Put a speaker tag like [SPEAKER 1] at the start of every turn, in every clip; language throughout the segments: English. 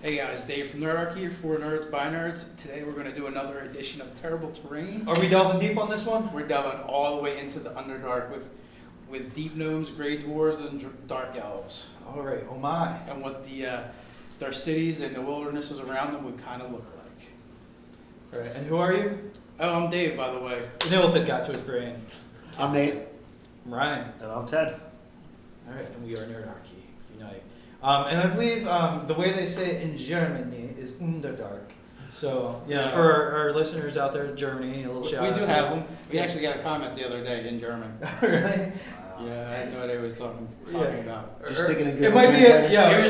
[SPEAKER 1] Hey guys, Dave from Nerdarchy for Nerds by Nerds. Today we're going to do another edition of Terrible Terrain.
[SPEAKER 2] Are we delving deep on this one?
[SPEAKER 1] We're delving all the way into the Underdark with deep gnomes, grey dwarves, and dark elves.
[SPEAKER 2] All right, oh my.
[SPEAKER 1] And what their cities and the wildernesses around them would kind of look like.
[SPEAKER 2] All right, and who are you?
[SPEAKER 1] Oh, I'm Dave, by the way.
[SPEAKER 2] The Nilfit got to his brain.
[SPEAKER 3] I'm Nate.
[SPEAKER 2] I'm Ryan.
[SPEAKER 3] And I'm Ted.
[SPEAKER 2] All right, and we are Nerdarchy. Unite. And I believe the way they say it in Germany is Underdark. So, yeah, for our listeners out there in Germany, a little shout out.
[SPEAKER 1] We do have them. We actually got a comment the other day in German.
[SPEAKER 2] Really?
[SPEAKER 1] Yeah, I had no idea what he was talking about.
[SPEAKER 3] Just thinking of
[SPEAKER 2] it
[SPEAKER 3] good
[SPEAKER 2] might be a, yeah.
[SPEAKER 1] He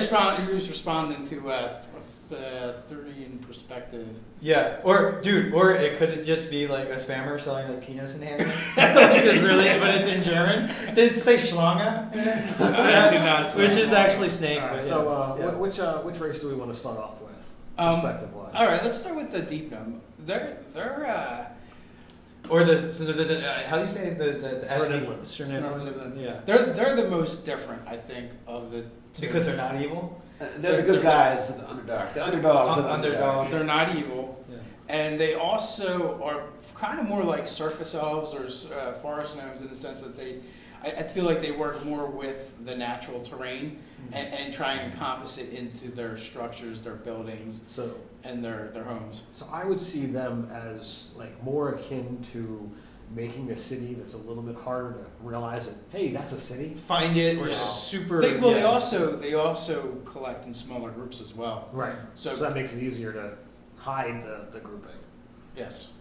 [SPEAKER 1] was responding to 30 in perspective.
[SPEAKER 2] Yeah, or it could just be like a spammer selling like penis enhancement. It's really, but it's in German. Did it say Schlange?
[SPEAKER 1] I did not say
[SPEAKER 2] Which is
[SPEAKER 1] Schlange.
[SPEAKER 2] actually snake.
[SPEAKER 3] All right,
[SPEAKER 2] But
[SPEAKER 3] so,
[SPEAKER 2] yeah.
[SPEAKER 3] which race do we want to start off with, perspective-wise?
[SPEAKER 1] All right, let's start with the deep gnome.
[SPEAKER 2] Or how do you say the
[SPEAKER 3] Svirneblin.
[SPEAKER 2] Svirneblin. Yeah.
[SPEAKER 1] They're the most different, I think, of the two.
[SPEAKER 2] Because they're not evil.
[SPEAKER 3] They're the good guys of the Underdark. The underdogs of the
[SPEAKER 2] Underdog.
[SPEAKER 3] Underdark.
[SPEAKER 1] They're not evil,
[SPEAKER 2] Yeah.
[SPEAKER 1] and they also are kind of more like surface elves or forest gnomes in the sense that I feel like they work more with the natural terrain and try and encompass it into their structures, their buildings, and their homes.
[SPEAKER 3] So I would see them as like more akin to making a city that's a little bit harder to realize that, hey, that's a city.
[SPEAKER 2] Find it or
[SPEAKER 1] Yeah.
[SPEAKER 2] super.
[SPEAKER 1] They also collect in smaller groups as well.
[SPEAKER 3] Right.
[SPEAKER 1] So,
[SPEAKER 3] So that makes it easier to hide the grouping.
[SPEAKER 1] yes.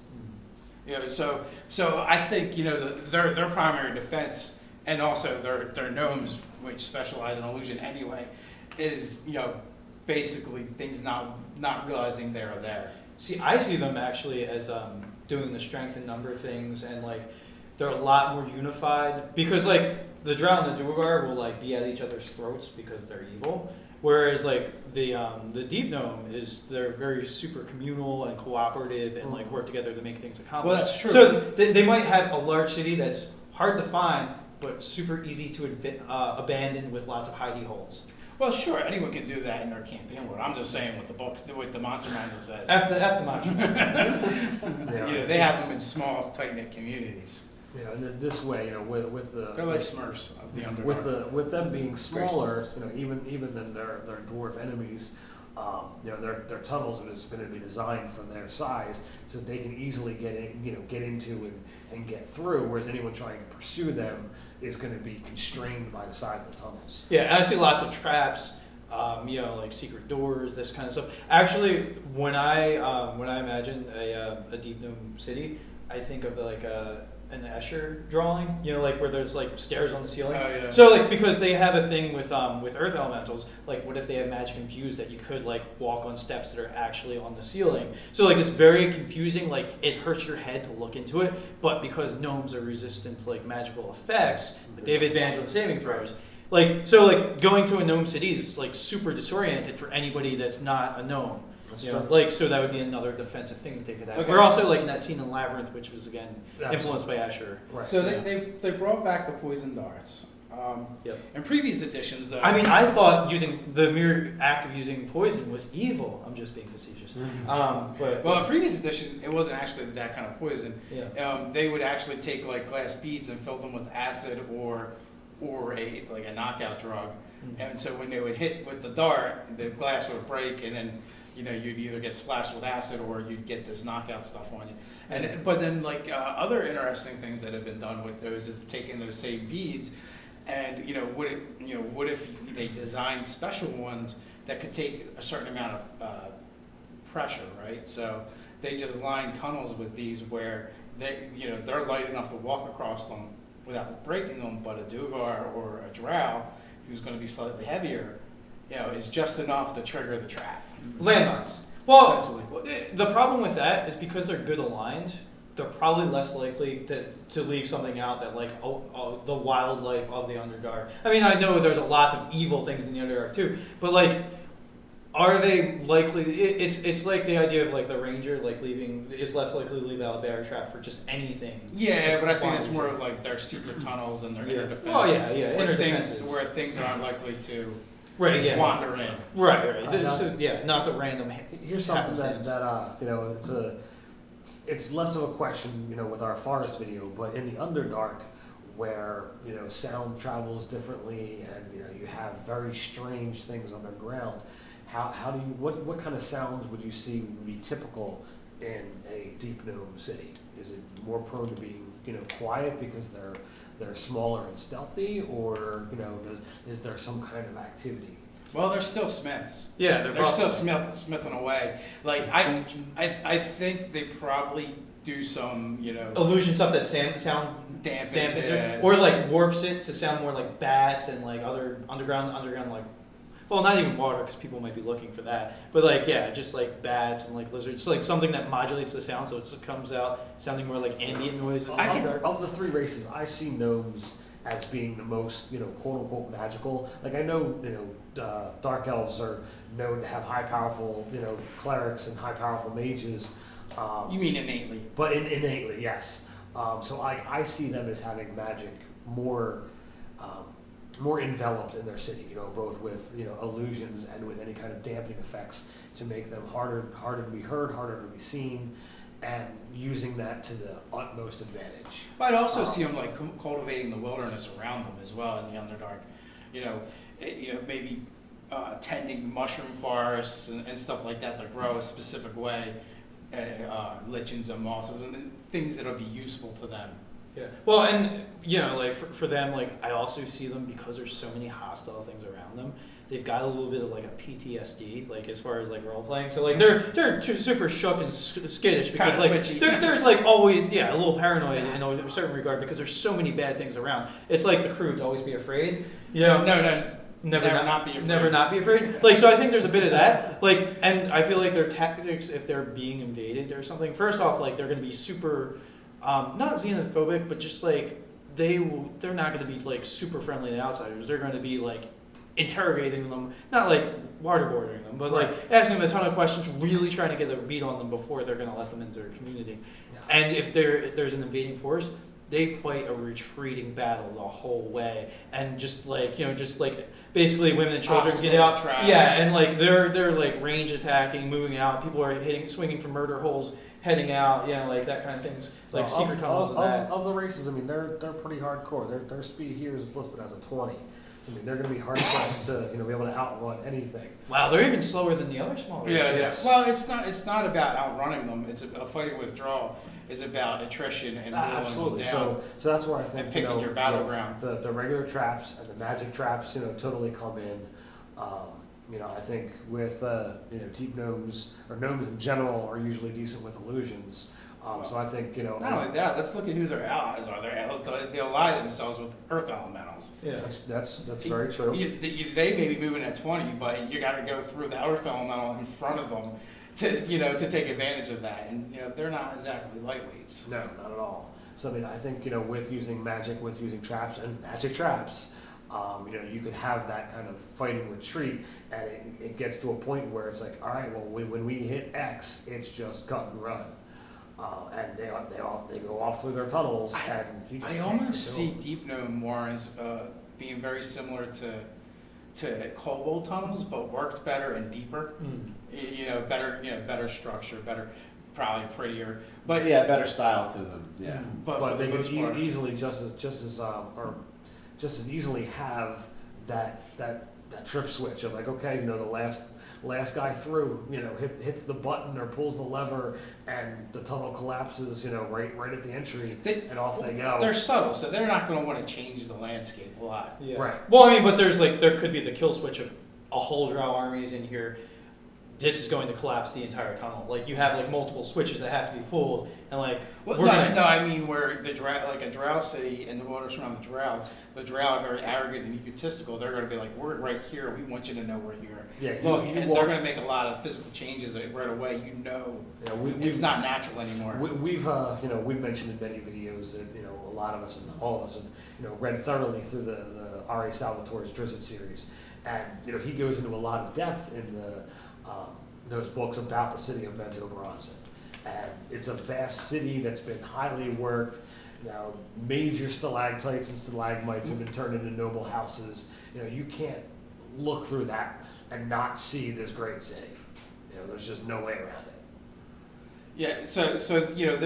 [SPEAKER 1] Yeah, so I think their primary defense, and also their gnomes, which specialize in illusion anyway, is basically things not realizing they're there.
[SPEAKER 2] See, I see them actually as doing the strength and number things, and like they're a lot more unified because like the Drow and the Duergar will like be at each other's throats because they're evil, whereas like the deep gnome is they're very super communal and cooperative and like work together to make things accomplished.
[SPEAKER 1] Well, that's true.
[SPEAKER 2] So they might have a large city that's hard to find but super easy to abandon with lots of hidey holes.
[SPEAKER 1] Well, sure, anyone can do that in their campaign world. I'm just saying what the Monster Manual says.
[SPEAKER 2] F the monster.
[SPEAKER 1] They have them in small, tight-knit communities.
[SPEAKER 3] And this way, with the
[SPEAKER 1] They're like Smurfs of the Underdark.
[SPEAKER 3] with them being smaller, even than their dwarf enemies, their tunnels is going to be designed for their size, so they can easily get into and get through. Whereas anyone trying to pursue them is going to be constrained by the size of the tunnels.
[SPEAKER 2] Yeah, I see lots of traps, like secret doors, this kind of stuff. Actually, when I imagine a deep gnome city, I think of like an Escher drawing, like where there's like stairs on the ceiling.
[SPEAKER 1] Oh, yeah.
[SPEAKER 2] So like because they have a thing with earth elementals, like what if they have magic infused that you could like walk on steps that are actually on the ceiling? So like it's very confusing, like it hurts your head to look into it, but because gnomes are resistant to like magical effects, they have advantage on saving throws. Like going to a gnome city is like super disoriented for anybody that's not a gnome. So that would be another defensive thing that they could have.
[SPEAKER 1] Okay.
[SPEAKER 2] We're also like in that scene in Labyrinth, which was again influenced by Escher.
[SPEAKER 3] Right.
[SPEAKER 1] So they brought back the poison darts.
[SPEAKER 2] Yep.
[SPEAKER 1] In previous editions, though.
[SPEAKER 2] I mean, I thought using the mere act of using poison was evil. I'm just being facetious. But
[SPEAKER 1] well, in previous edition, it wasn't actually that kind of poison.
[SPEAKER 2] yeah.
[SPEAKER 1] They would actually take like glass beads and fill them with acid or a knockout drug, and so when they would hit with the dart, the glass would break, and then you'd either get splashed with acid or you'd get this knockout stuff on you. But then other interesting things that have been done with those is taking those same beads, and what if they designed special ones that could take a certain amount of pressure, right? So they just line tunnels with these where they're light enough to walk across them without breaking them, but a Duergar or a Drow, who's going to be slightly heavier, is just enough to trigger the trap.
[SPEAKER 2] Landmines. Well,
[SPEAKER 1] Essentially.
[SPEAKER 2] the problem with that is because they're good aligned, they're probably less likely to leave something out that like the wildlife of the Underdark. I mean, I know there's lots of evil things in the Underdark too, but like, are they likely? It's like the idea of like the ranger like leaving is less likely to leave out a bear trap for just anything.
[SPEAKER 1] Yeah, but I think it's more like their secret tunnels and their inner defenses.
[SPEAKER 2] Oh yeah, inner defenses.
[SPEAKER 1] Where things aren't likely to
[SPEAKER 2] Right,
[SPEAKER 1] just
[SPEAKER 2] yeah.
[SPEAKER 1] wandering in.
[SPEAKER 2] Right.
[SPEAKER 3] know.
[SPEAKER 2] So, yeah, not the random.
[SPEAKER 3] Here's something
[SPEAKER 2] happenstance.
[SPEAKER 3] that you know, it's less of a question, you know, with our forest video, but in the Underdark, where, you know, sound travels differently and, you know, you have very strange things underground, how do you, what kind of sounds would you see would be typical in a deep gnome city? Is it more prone to being, you know, quiet because they're smaller and stealthy, or, you know, is there some kind of activity?
[SPEAKER 1] Well, they're still smiths.
[SPEAKER 2] Yeah,
[SPEAKER 1] They're still smithing away. Like I think they probably do some, you know,
[SPEAKER 2] illusion stuff that sound
[SPEAKER 1] dampens
[SPEAKER 2] dampens
[SPEAKER 1] it.
[SPEAKER 2] it, or like warps it to sound more like bats and like other underground like, well, not even water because people might be looking for that, but like, yeah, just like bats and like lizards, like something that modulates the sound so it comes out sounding more like ambient noise.
[SPEAKER 3] Of the three races, I see gnomes as being the most, you know, quote unquote magical. Like, I know, you know, dark elves are known to have high powerful, you know, clerics and high powerful mages.
[SPEAKER 1] You mean innately?
[SPEAKER 3] But innately, yes. So I see them as having magic more more enveloped in their city, you know, both with, you know, illusions and with any kind of dampening effects to make them harder to be heard, harder to be seen, and using that to the utmost advantage.
[SPEAKER 1] But I'd also see them like cultivating the wilderness around them as well in the Underdark. You know, maybe tending mushroom forests and stuff like that to grow a specific way, lichens and mosses and things that'll be useful to them.
[SPEAKER 2] Yeah. Well, and you know, like for them, like I also see them because there's so many hostile things around them. They've got a little bit of like a PTSD, like as far as like role playing. So like they're super shook and skittish because
[SPEAKER 1] Kinda
[SPEAKER 2] like
[SPEAKER 1] twitchy.
[SPEAKER 2] there's like always a little paranoid in a certain regard because there's so many bad things around. It's like the crew to always be afraid. You know?
[SPEAKER 1] No.
[SPEAKER 2] Never
[SPEAKER 1] not be afraid.
[SPEAKER 2] Never not be afraid. Like, so I think there's a bit of that. Like, and I feel like their tactics, if they're being invaded or something, first off, like they're going to be super, not xenophobic, but just like they're not going to be like super friendly to outsiders. They're going to be like interrogating them, not like waterboarding them, but like asking them a ton of questions, really trying to get a beat on them before they're going to let them into their community. Yeah. And if there's an invading force, they fight a retreating battle the whole way, and just like basically women and children get out,
[SPEAKER 1] traps.
[SPEAKER 2] yeah, and like they're like range attacking, moving out. People are swinging from murder holes, heading out, like that kind of things, like secret tunnels and that.
[SPEAKER 3] Of the races, I mean, they're pretty hardcore. Their speed here is listed as a 20. I mean, they're going to be hard pressed to be able to outrun anything.
[SPEAKER 2] Wow, they're even slower than the other small races.
[SPEAKER 1] Yeah. Well, it's not about outrunning them. It's a fighting withdrawal is about attrition and whittling them down.
[SPEAKER 3] So that's where I think
[SPEAKER 1] and picking your battleground.
[SPEAKER 3] The regular traps and the magic traps, totally come in. I think with deep gnomes or gnomes in general are usually decent with illusions. So I think
[SPEAKER 1] not only that. Let's look at who their allies are. They ally themselves with earth elementals.
[SPEAKER 2] Yeah,
[SPEAKER 3] that's very true.
[SPEAKER 1] They may be moving at 20, but you got to go through the earth elemental in front of them to take advantage of that. And they're not exactly lightweights.
[SPEAKER 3] No, not at all. So I mean, I think with using magic, with using traps and magic traps, you could have that kind of fighting retreat, and it gets to a point where it's like, all right, well, when we hit X, it's just cut and run. And they go off through their tunnels, and you just
[SPEAKER 1] I almost see deep gnome warrens being very similar to kobold tunnels, but worked better and deeper. Better structure, probably prettier, but
[SPEAKER 4] better style to them. Yeah,
[SPEAKER 3] but they could easily just as easily have that trip switch of like, okay, the last guy through, hits the button or pulls the lever, and the tunnel collapses, right at the entry, and off they go.
[SPEAKER 1] They're subtle, so they're not going to want to change the landscape a lot.
[SPEAKER 2] Yeah.
[SPEAKER 3] Right.
[SPEAKER 2] Well, I mean, but there could be the kill switch of a whole Drow army is in here. This is going to collapse the entire tunnel. Like, you have like multiple switches that have to be pulled, and like.
[SPEAKER 1] I mean where the Drow, like a Drow city and the waters around the Drow are very arrogant and egotistical. They're going to be like, we're right here. We want you to know we're here.
[SPEAKER 3] Yeah.
[SPEAKER 1] They're going to make a lot of physical changes right away. It's not natural anymore.
[SPEAKER 3] We've mentioned in many videos that a lot of us and all of us have read thoroughly through the R.A. Salvatore's Drizzt series, and he goes into a lot of depth in those books about the city of Bento Bronze. And it's a vast city that's been highly worked. Now, major stalactites and stalagmites have been turned into noble houses. You can't look through that and not see this great city. You know, there's just no way around it.
[SPEAKER 1] Yeah, so you know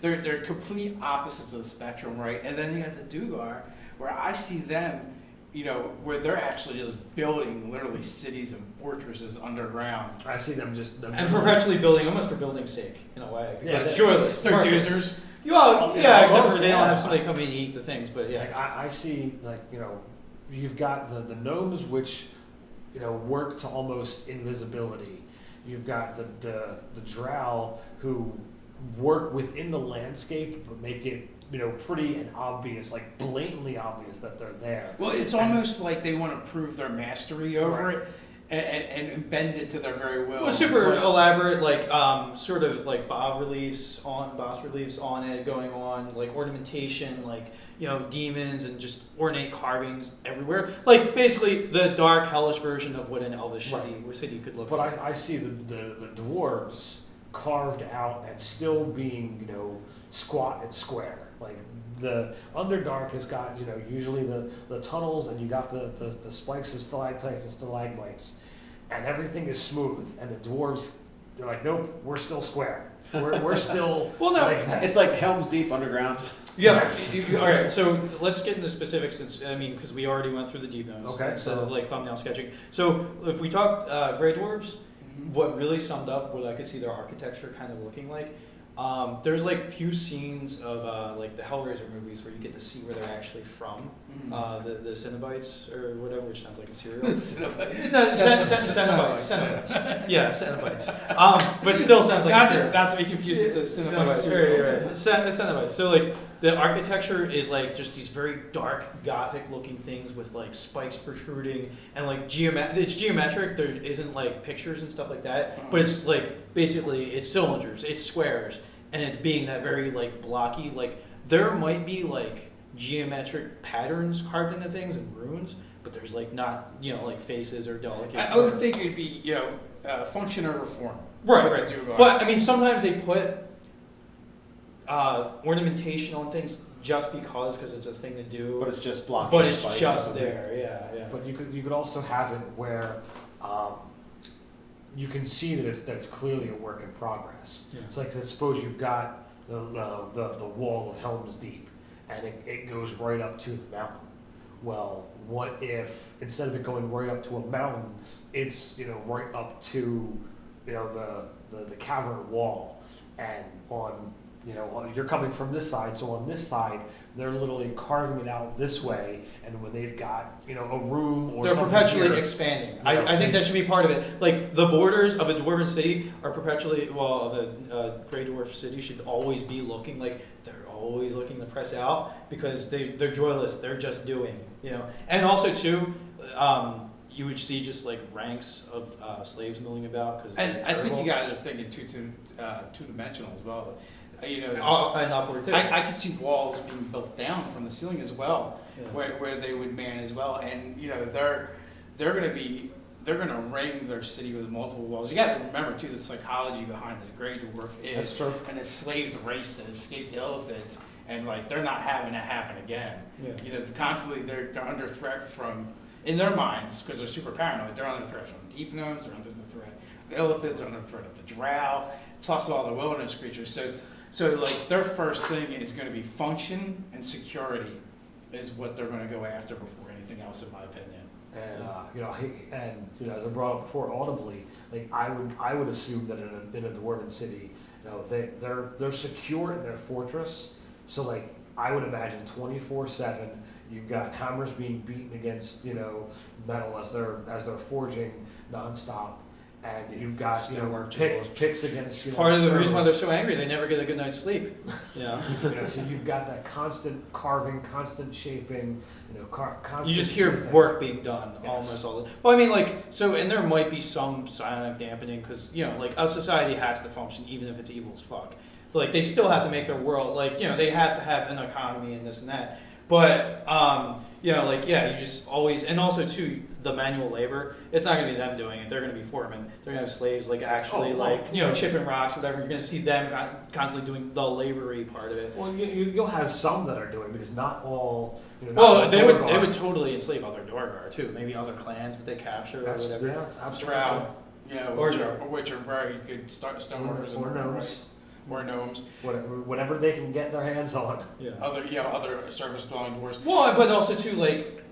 [SPEAKER 1] they're complete opposites of the spectrum, right? And then you have the Duergar, where I see them, you know, where they're actually just building literally cities and fortresses underground.
[SPEAKER 3] I see them just
[SPEAKER 2] And perpetually building, almost for building's sake, in a way.
[SPEAKER 3] Yeah,
[SPEAKER 2] Because it's joyless.
[SPEAKER 1] They're doozers.
[SPEAKER 2] Well,
[SPEAKER 3] Yeah,
[SPEAKER 2] yeah, except
[SPEAKER 3] most-
[SPEAKER 2] for they don't
[SPEAKER 3] yeah.
[SPEAKER 2] have somebody come in and eat the things, but yeah.
[SPEAKER 3] Like I see, like, you know, you've got the gnomes, which, you know, work to almost invisibility. You've got the drow who work within the landscape but make it, you know, pretty and obvious, like blatantly obvious that they're there.
[SPEAKER 1] Well, it's almost like they want to prove their mastery over
[SPEAKER 3] Right.
[SPEAKER 1] it and bend it to their very will.
[SPEAKER 2] Well, super
[SPEAKER 1] But-
[SPEAKER 2] elaborate, like sort of like boss reliefs on it going on, like ornamentation, like, you know, demons and just ornate carvings everywhere. Like basically the dark hellish version of what an elvish city could look
[SPEAKER 3] But
[SPEAKER 2] like.
[SPEAKER 3] I see the dwarves carved out and still being, you know, squat and square. Like the Underdark has got, you know, usually the tunnels, and you got the spikes and stalactites and stalagmites, and everything is smooth. And the dwarves, they're like, nope, we're still square. We're still
[SPEAKER 2] Well, no,
[SPEAKER 3] like that.
[SPEAKER 4] It's like Helm's Deep underground.
[SPEAKER 2] Yeah. All right. So let's get into specifics. Since I mean, because we already went through the deep notes.
[SPEAKER 3] Okay,
[SPEAKER 2] Instead of
[SPEAKER 3] so-
[SPEAKER 2] like thumbnail sketching. So if we talk Grey Dwarves,
[SPEAKER 1] Mhm.
[SPEAKER 2] what really summed up what I could see their architecture kind of looking like. There's like few scenes of like the Hellraiser movies where you get to see where they're actually from.
[SPEAKER 1] Mhm.
[SPEAKER 2] The Cenobites or whatever, which sounds like a cereal.
[SPEAKER 1] Cenobite.
[SPEAKER 2] No, Cenobites. Yeah, Cenobites. But still sounds like a cereal.
[SPEAKER 1] Not to be confused with the Cenobite
[SPEAKER 2] Cenobites,
[SPEAKER 1] cereal.
[SPEAKER 2] right. Cenobites. So like the architecture is like just these very dark, gothic looking things with like spikes protruding and like it's geometric. There isn't like pictures and stuff like that, but it's like basically it's cylinders, it's squares, and it's being that very like blocky. Like there might be like geometric patterns carved into things and runes, but there's like not, you know, like faces or delicate.
[SPEAKER 1] I would think it'd be, you know, function over form.
[SPEAKER 2] Right,
[SPEAKER 1] What
[SPEAKER 2] right.
[SPEAKER 1] the Duergar.
[SPEAKER 2] But I mean, sometimes they put ornamentation on things just because it's a thing to do.
[SPEAKER 4] But it's just blocking.
[SPEAKER 2] But
[SPEAKER 4] the
[SPEAKER 2] it's
[SPEAKER 4] spikes
[SPEAKER 2] just
[SPEAKER 4] of the-
[SPEAKER 2] there, yeah.
[SPEAKER 3] But you could also have it where you can see that it's clearly a work in progress.
[SPEAKER 2] Yeah.
[SPEAKER 3] It's like, suppose you've got the wall of Helm's Deep, and it goes right up to the mountain. Well, what if instead of it going right up to a mountain, it's, you know, right up to, you know, the cavern wall, and on, you know, you're coming from this side, so on this side they're literally carving it out this way, and when they've got, you know, a room or
[SPEAKER 2] They're
[SPEAKER 3] something
[SPEAKER 2] perpetually
[SPEAKER 3] here,
[SPEAKER 2] expanding.
[SPEAKER 3] Yeah,
[SPEAKER 2] I think that should be part of it. Like the borders of a dwarven city are perpetually, well, the Grey Dwarf city should always be looking like they're always looking to press out because they're joyless. They're just doing, you know. And also too, you would see just like ranks of slaves milling about because.
[SPEAKER 1] And I think you guys are thinking two-dimensional as well. You know,
[SPEAKER 2] and upward too.
[SPEAKER 1] I could see walls being built down from the ceiling as well,
[SPEAKER 2] Yeah.
[SPEAKER 1] where they would man as well. And you know, they're gonna ring their city with multiple walls. You got to remember too the psychology behind the Grey Dwarf
[SPEAKER 3] That's
[SPEAKER 1] is
[SPEAKER 3] true.
[SPEAKER 1] an enslaved race that escaped the elephants, and like they're not having that happen again.
[SPEAKER 2] Yeah.
[SPEAKER 1] You know, constantly they're under threat from, in their minds, because they're super paranoid. They're under threat from deep gnomes. They're under the threat of the elephants. They're under the threat of the drow, plus all the wilderness creatures. So like their first thing is going to be function and security, is what they're going to go after before anything else, in my opinion.
[SPEAKER 3] And you know, as I brought up before, audibly, like I would assume that in a dwarven city, you know, they're secure in their fortress. So like I would imagine 24/7, you've got hammers being beaten against, you know, metal as they're forging nonstop, and you've got, you know, picks against, you know,
[SPEAKER 2] Part of the
[SPEAKER 3] stone.
[SPEAKER 2] reason why they're so angry, they never get a good night's sleep. Yeah.
[SPEAKER 3] You know, so you've got that constant carving, constant shaping, you know, constant.
[SPEAKER 2] You just hear
[SPEAKER 3] smoothing.
[SPEAKER 2] work being done
[SPEAKER 3] Yes.
[SPEAKER 2] almost all the. Well, I mean, like, so, and there might be some psionic dampening because, you know, like a society has to function even if it's evil as fuck. Like they still have to make their world, like, you know, they have to have an economy and this and that. But you know, like, yeah, you just always, and also too, the manual labor, it's not gonna be them doing it, they're gonna be foremen. They're gonna have slaves, like, actually, chipping rocks, whatever, you're gonna see them constantly doing the labory part of it.
[SPEAKER 3] Well, you'll have some that are doing, because not all, not
[SPEAKER 2] Well,
[SPEAKER 3] all
[SPEAKER 2] they
[SPEAKER 3] Duergar-
[SPEAKER 2] would totally enslave other Duergar too, maybe other clans that they capture or
[SPEAKER 3] That's,
[SPEAKER 2] whatever.
[SPEAKER 3] yeah, that's absolutely
[SPEAKER 1] Drow, you know,
[SPEAKER 2] Or
[SPEAKER 1] which are very good stoneworkers and
[SPEAKER 3] or gnomes,
[SPEAKER 1] or gnomes,
[SPEAKER 3] whatever they can get their hands on.
[SPEAKER 2] Yeah.
[SPEAKER 1] other surface dwelling dwarves.
[SPEAKER 2] Well, but also too, like,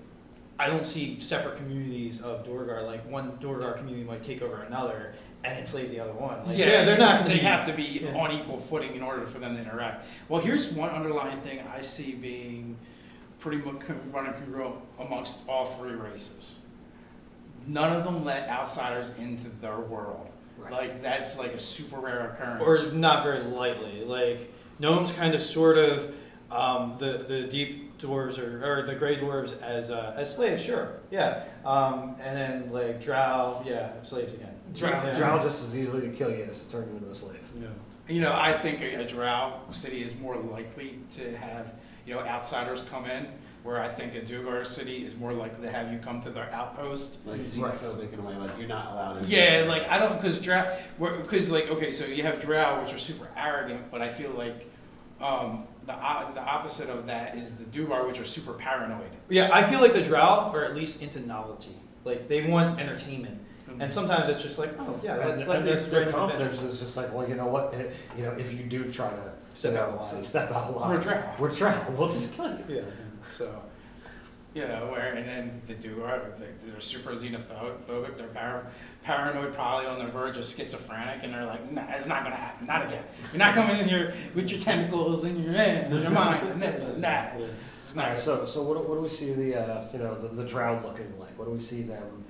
[SPEAKER 2] I don't see separate communities of Duergar. Like one Duergar community might take over another and enslave the other one. Like, they're not. Gonna
[SPEAKER 1] They
[SPEAKER 2] be,
[SPEAKER 1] have to be
[SPEAKER 2] yeah.
[SPEAKER 1] on equal footing in order for them to interact. Well, here's one underlying thing I see being pretty much running congruent amongst all three races. None of them let outsiders into their world.
[SPEAKER 3] Right.
[SPEAKER 1] Like that's like a super rare occurrence.
[SPEAKER 2] or not very lightly. Like gnomes, kind of, sort of. The deep dwarves or the gray dwarves as slaves, sure, yeah. And then like drow, yeah, slaves again.
[SPEAKER 3] Drow just as easily to kill you as to turn you into a slave.
[SPEAKER 2] Yeah.
[SPEAKER 1] You know, I think a drow city is more likely to have, outsiders come in, where I think a Duergar city is more likely to have you come to their outpost.
[SPEAKER 4] Like xenophobic in a way, like you're not allowed to.
[SPEAKER 1] Yeah, like I don't, because like, okay, so you have drow, which are super arrogant, but I feel like the opposite of that is the Duergar, which are super paranoid.
[SPEAKER 2] Yeah, I feel like the drow are at least into novelty. Like they want entertainment, and sometimes it's just like, oh yeah,
[SPEAKER 3] And,
[SPEAKER 2] let
[SPEAKER 3] and
[SPEAKER 2] this
[SPEAKER 3] their
[SPEAKER 2] random
[SPEAKER 3] confidence
[SPEAKER 2] adventure.
[SPEAKER 3] is just like, well, you know what? If you do try to
[SPEAKER 2] Step out of line.
[SPEAKER 3] step out of line,
[SPEAKER 1] We're drow.
[SPEAKER 3] We'll just kill you.
[SPEAKER 2] Yeah. So.
[SPEAKER 1] And then the Duergar, they're super xenophobic, they're paranoid, probably on the verge of schizophrenic, and they're like, nah, it's not gonna happen, not again. You're not coming in here with your tentacles in your hand, in your mind, and this and that.
[SPEAKER 2] Yeah.
[SPEAKER 1] It's
[SPEAKER 3] All
[SPEAKER 1] not.
[SPEAKER 3] right, so what do we see the Drow looking like? What do we see them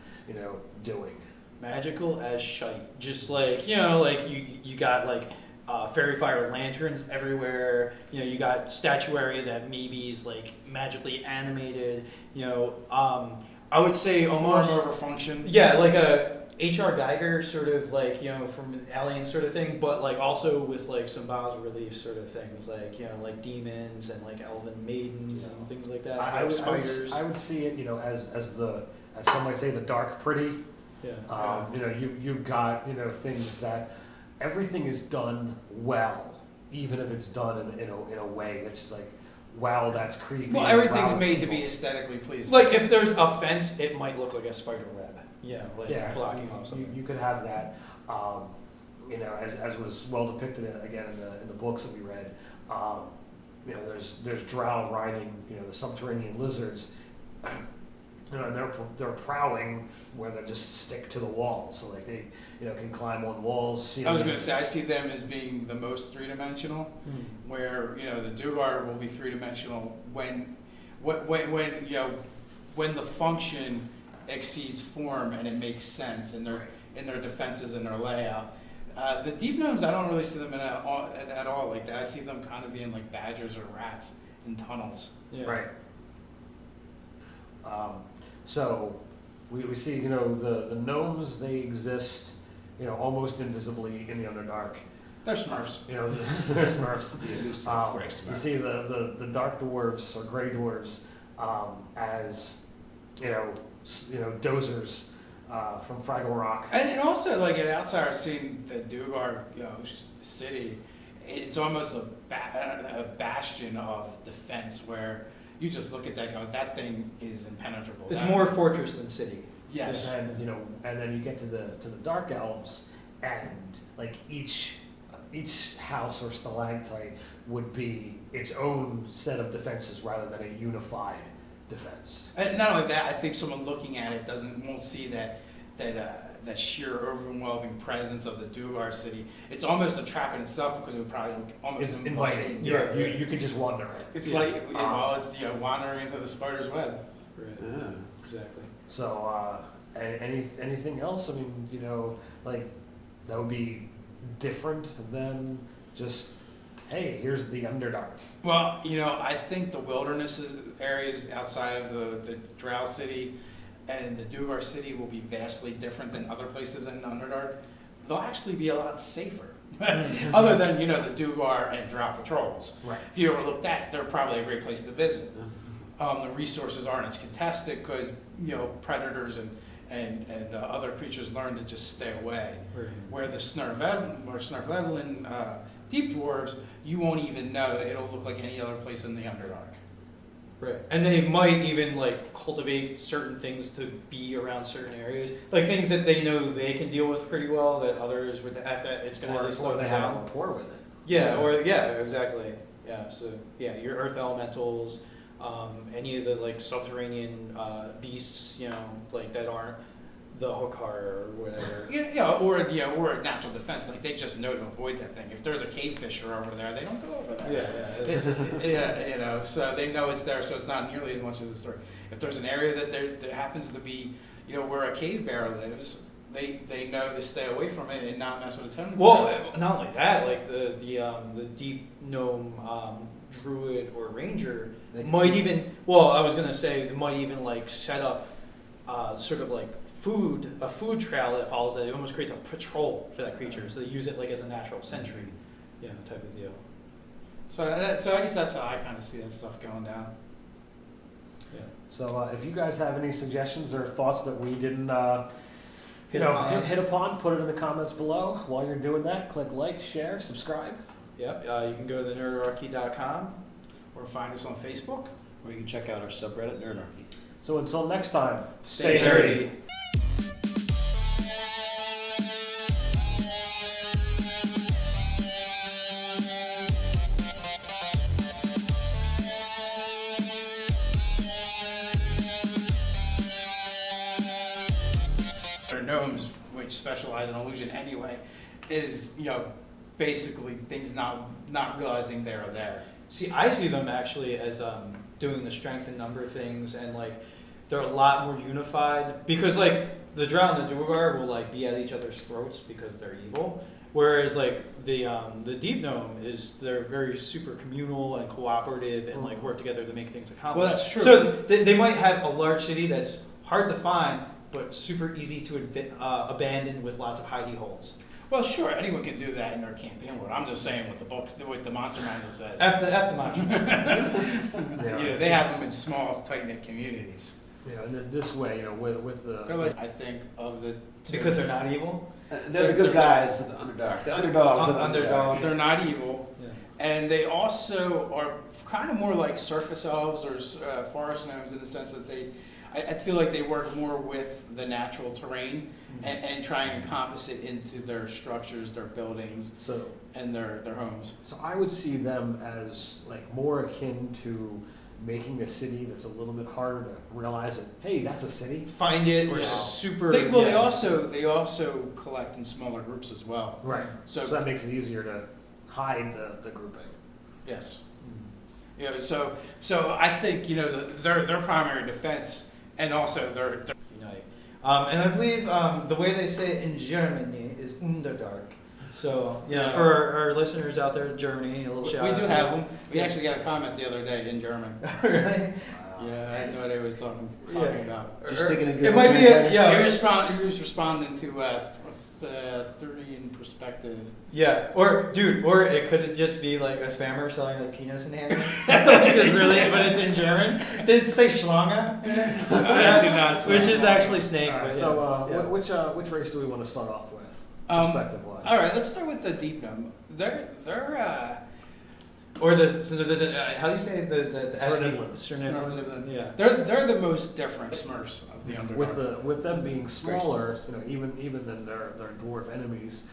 [SPEAKER 3] doing?
[SPEAKER 2] Magical as shite. Just like, like you got like fairy fire lanterns everywhere. You got statuary that maybe is like magically animated. I would say almost
[SPEAKER 1] Form over function.
[SPEAKER 2] yeah, like a H.R. Geiger sort of like from an Alien sort of thing, but like also with like some bas relief sort of things, like like demons and like elven maidens and things like that.
[SPEAKER 3] I would
[SPEAKER 2] spiders.
[SPEAKER 3] I would see it as some might say the dark pretty.
[SPEAKER 2] Yeah.
[SPEAKER 3] You've got things that everything is done well, even if it's done in a way that's just like, wow, that's creepy.
[SPEAKER 1] Well, everything's made to be aesthetically pleasing.
[SPEAKER 2] Like if there's a fence, it might look like a spider web. Blocking off something.
[SPEAKER 3] You could have that. As was well depicted again in the books that we read. There's drow riding the subterranean lizards. They're prowling where they just stick to the walls, so like they can climb on walls.
[SPEAKER 1] I was going to say, I see them as being the most three-dimensional, where the Duergar will be three-dimensional when the function exceeds form and it makes sense in their defenses and their layout. The deep gnomes, I don't really see them at all like that. I see them kind of being like badgers or rats in tunnels.
[SPEAKER 2] Yeah.
[SPEAKER 3] Right. So we see the gnomes, they exist almost invisibly in the Underdark.
[SPEAKER 1] They're Smurfs.
[SPEAKER 3] They're Smurfs.
[SPEAKER 4] The elusive gray
[SPEAKER 3] You
[SPEAKER 4] Smurf.
[SPEAKER 3] see the dark dwarves or gray dwarves as dozers from Fraggle Rock.
[SPEAKER 1] And also, like an outsider seeing the Duergar city, it's almost a bastion of defense where you just look at that, go, that thing is impenetrable.
[SPEAKER 2] It's more fortress than city.
[SPEAKER 1] Yes.
[SPEAKER 3] And then you get to the dark elves, and like each house or stalactite would be its own set of defenses rather than a unified defense.
[SPEAKER 1] And not only that, I think someone looking at it won't see that sheer overwhelming presence of the Duergar city. It's almost a trap in itself because it would probably look almost
[SPEAKER 3] It's inviting.
[SPEAKER 2] Yeah.
[SPEAKER 3] You could just wander in.
[SPEAKER 1] It's
[SPEAKER 2] Yeah.
[SPEAKER 1] like it's wandering into the spider's web.
[SPEAKER 2] Right.
[SPEAKER 4] Yeah.
[SPEAKER 2] Exactly.
[SPEAKER 3] So anything else? I mean, like that would be different than just, hey, here's the Underdark.
[SPEAKER 1] Well, I think the wilderness areas outside of the Drow city and the Duergar city will be vastly different than other places in Underdark. They'll actually be a lot safer. Other than, the Duergar and Drow patrols.
[SPEAKER 3] Right.
[SPEAKER 1] If you overlook that, they're probably a great place to visit. the resources aren't as contested because predators and other creatures learn to just stay away.
[SPEAKER 2] Right.
[SPEAKER 1] Where the Svirneblin deep dwarves, you won't even know. It'll look like any other place in the Underdark.
[SPEAKER 2] Right, and they might even like cultivate certain things to be around certain areas, like things that they know they can deal with pretty well that others would have to. It's going to slow
[SPEAKER 3] or they
[SPEAKER 2] them
[SPEAKER 3] have
[SPEAKER 2] down.
[SPEAKER 3] a rapport with it.
[SPEAKER 2] Exactly. Yeah, so your earth elementals, any of the like subterranean beasts, like that aren't the Hookar or whatever.
[SPEAKER 1] Or natural defense. Like they just know to avoid that thing. If there's a cave fisher over there, they don't go over there. So they know it's there, so it's not nearly as much of a story. If there's an area that happens to be, where a cave bear lives, they know to stay away from it and not mess with a totem.
[SPEAKER 2] Well, not only that, like the deep gnome druid or ranger might even. Well, I was gonna say they might even like set up sort of like a food trail that follows that. It almost creates a patrol for that creature, so they use it like as a natural sentry, type of deal.
[SPEAKER 1] So I guess that's how I kind of see that stuff going down.
[SPEAKER 2] Yeah.
[SPEAKER 3] So if you guys have any suggestions or thoughts that we didn't hit upon, put it in the comments below. While you're doing that, click like, share, subscribe.
[SPEAKER 2] Yep. You can go to Nerdarchy.com.
[SPEAKER 1] Or find us on Facebook.
[SPEAKER 4] Or you can check out our subreddit, Nerdarchy.
[SPEAKER 3] So until next time,
[SPEAKER 2] Stay nerdy.
[SPEAKER 1] Gnomes, which specialize in illusion anyway, is basically things not realizing they're there.
[SPEAKER 2] See, I see them actually as doing the strength and number things, and like they're a lot more unified because like the Drow and the Duergar will like be at each other's throats because they're evil, whereas like the deep gnome they're very super communal and cooperative and like work together to make things accomplished.
[SPEAKER 1] Well, that's true.
[SPEAKER 2] So they might have a large city that's hard to find, but super easy to abandon with lots of hidey holes.
[SPEAKER 1] Well, sure, anyone can do that in their campaign world. I'm just saying what the Monster Manual says.
[SPEAKER 2] F the monster.
[SPEAKER 1] They have them in small, tight-knit communities.
[SPEAKER 3] And this way, with the.
[SPEAKER 1] They're like, I think of the two.
[SPEAKER 2] Because they're not evil.
[SPEAKER 4] They're the good guys of the Underdark. The underdogs of the Underdark.
[SPEAKER 1] They're not evil.
[SPEAKER 2] Yeah.
[SPEAKER 1] And they also are kind of more like surface elves or forest gnomes in the sense that I feel like they work more with the natural terrain and try and encompass it into their structures, their buildings, and their homes.
[SPEAKER 3] So I would see them as like more akin to making a city that's a little bit harder to realize that, hey, that's a city.
[SPEAKER 2] Find it or
[SPEAKER 1] Yeah.
[SPEAKER 2] super.
[SPEAKER 1] They also collect in smaller groups as well.
[SPEAKER 3] Right.
[SPEAKER 1] So
[SPEAKER 3] So that makes it easier to hide the grouping.
[SPEAKER 1] yes. So I think their primary defense and also their
[SPEAKER 2] Unite. And I believe the way they say it in Germany is Underdark. So for our listeners out there in Germany, a little shout out.
[SPEAKER 1] We do have them. We actually got a comment the other day in German.
[SPEAKER 2] Really?
[SPEAKER 1] Yeah, I had no idea what he was talking about.
[SPEAKER 4] Just thinking of
[SPEAKER 2] It might be
[SPEAKER 1] He was responding to 30 in perspective.
[SPEAKER 2] Yeah, or it could just be like a spammer selling like penis and hand. But it's in German. Did it say Schlange?
[SPEAKER 1] I did not say
[SPEAKER 2] Which is actually snake.
[SPEAKER 3] All right,
[SPEAKER 2] But
[SPEAKER 3] so which race do we want to start off with, perspective-wise?
[SPEAKER 1] All right, let's start with the deep gnome. They're
[SPEAKER 2] or how do you say the
[SPEAKER 3] Svirneblin.
[SPEAKER 2] Svirneblin. Yeah.
[SPEAKER 1] They're the most different Smurfs of the Underdark.
[SPEAKER 3] With them being smaller, even than their dwarf enemies,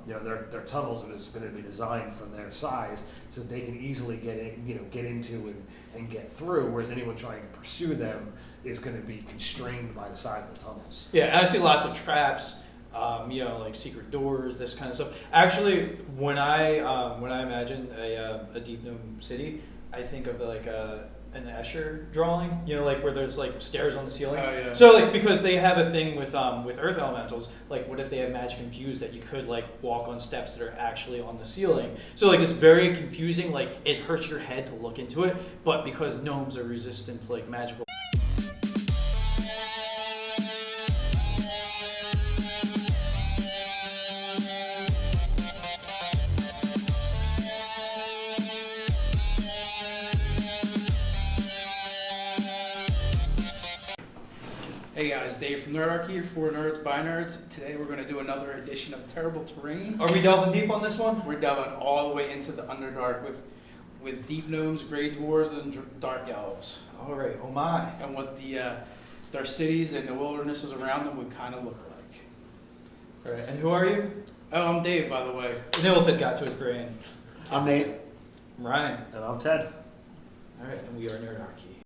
[SPEAKER 3] their tunnels is going to be designed for their size, so they can easily get into and get through. Whereas anyone trying to pursue them is going to be constrained by the size of the tunnels.
[SPEAKER 2] Yeah, I see lots of traps. Like secret doors, this kind of stuff. Actually, when I imagine a deep gnome city, I think of like an Escher drawing. Like where there's like stairs on the ceiling.
[SPEAKER 1] Oh, yeah.
[SPEAKER 2] So like because they have a thing with earth elementals. Like what if they have magic infused that you could like walk on steps that are actually on the ceiling? So like it's very confusing. Like it hurts your head to look into it, but because gnomes are resistant to like magical.
[SPEAKER 1] Hey guys, Dave from Nerdarchy here for Nerds by Nerds. Today we're going to do another edition of Terrible Terrain.
[SPEAKER 2] Are we delving deep on this one?
[SPEAKER 1] We're delving all the way into the Underdark with deep gnomes, grey dwarves, and dark elves.
[SPEAKER 2] All right, oh my.
[SPEAKER 1] And what their cities and the wildernesses around them would kind of look like.
[SPEAKER 2] All right, and who are you?
[SPEAKER 1] Oh, I'm Dave, by the way.
[SPEAKER 2] An illithid got to his brain.
[SPEAKER 4] I'm Nate.
[SPEAKER 2] I'm Ryan.
[SPEAKER 3] And I'm Ted.
[SPEAKER 2] All right, and we are Nerdarchy.